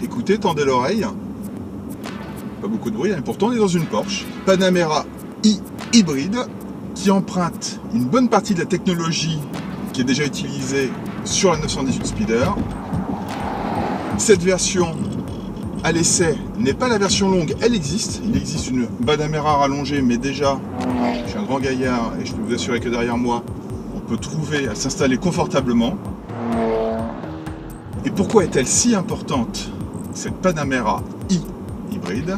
écoutez, tendez l'oreille. Pas beaucoup de bruit, hein, pourtant on est dans une Porsche. Panamera i hybride qui emprunte une bonne partie de la technologie qui est déjà utilisée sur la 918 Speeder. Cette version à l'essai n'est pas la version longue, elle existe. Il existe une Panamera rallongée, mais déjà, je suis un grand gaillard et je peux vous assurer que derrière moi, on peut trouver à s'installer confortablement. Et pourquoi est-elle si importante, cette Panamera i hybride?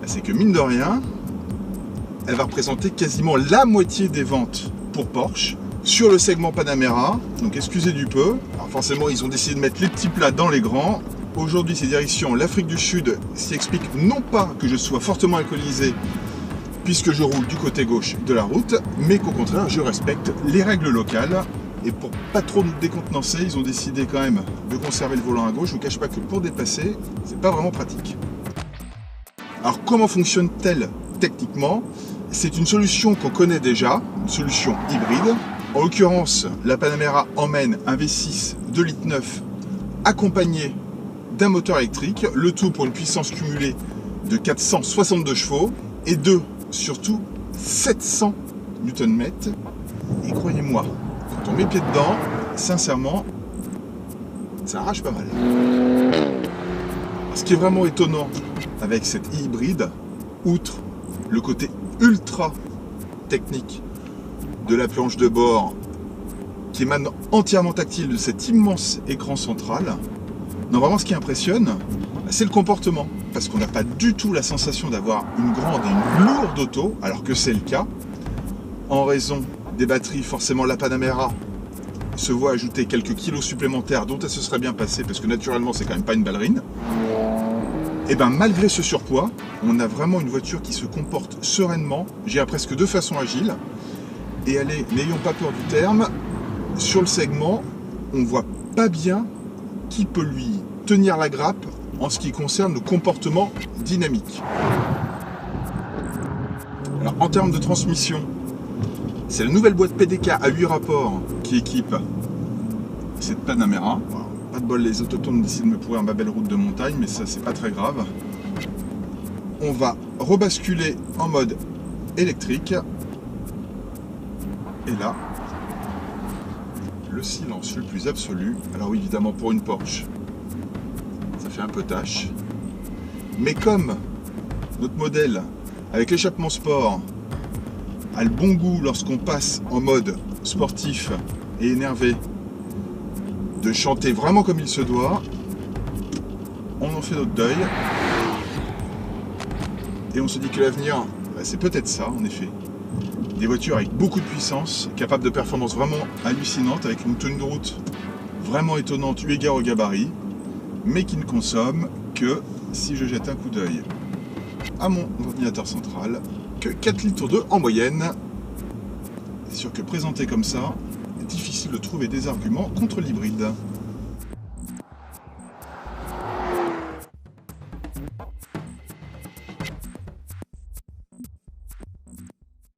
C'est que mine de rien, elle va représenter quasiment la moitié des ventes pour Porsche sur le segment Panamera. Donc excusez du peu. Alors forcément, ils ont décidé de mettre les petits plats dans les grands. Aujourd'hui, c'est direction l'Afrique du Sud, ce qui explique non pas que je sois fortement alcoolisé puisque je roule du côté gauche de la route, mais qu'au contraire, je respecte les règles locales. Et pour pas trop nous décontenancer, ils ont décidé quand même de conserver le volant à gauche. Je vous cache pas que pour dépasser, c'est pas vraiment pratique. Alors comment fonctionne-t-elle techniquement? C'est une solution qu'on connaît déjà, une solution hybride. En l'occurrence, la Panamera emmène un V6 2,9 litres accompagné d'un moteur électrique, le tout pour une puissance cumulée de 462 chevaux et de, surtout, 700 Nm. Et croyez-moi, quand on met le pied dedans, sincèrement, ça arrache pas mal. Ce qui est vraiment étonnant avec cette hybride, outre le côté ultra technique de la planche de bord qui émane entièrement tactile de cet immense écran central, non, vraiment ce qui impressionne, c'est le comportement, parce qu'on n'a pas du tout la sensation d'avoir une grande et une lourde auto, alors que c'est le cas. En raison des batteries, forcément la Panamera se voit ajouter quelques kilos supplémentaires dont elle se serait bien passée, parce que naturellement c'est quand même pas une ballerine. Et bien malgré ce surpoids, on a vraiment une voiture qui se comporte sereinement, je dirais presque de façon agile. Et allez, n'ayons pas peur du terme, sur le segment, on voit pas bien qui peut lui tenir la grappe en ce qui concerne le comportement dynamique. Alors en termes de transmission, c'est la nouvelle boîte PDK à 8 rapports qui équipe cette Panamera. Voilà, pas de bol, les autotones décident de me pourrir ma belle route de montagne, mais ça c'est pas très grave. On va rebasculer en mode électrique. Et là, le silence le plus absolu. Alors oui, évidemment pour une Porsche, ça fait un peu tâche. Mais comme notre modèle avec l'échappement sport a le bon goût lorsqu'on passe en mode sportif et énervé de chanter vraiment comme il se doit, on en fait notre deuil. Et on se dit que l'avenir, c'est peut-être ça en effet. Des voitures avec beaucoup de puissance, capables de performances vraiment hallucinantes, avec une tenue de route vraiment étonnante eu égard au gabarit, mais qui ne consomme que, si je jette un coup d'œil à mon ordinateur central, que 4 litres d'eau en moyenne. C'est sûr que présenté comme ça, c'est difficile de trouver des arguments contre l'hybride.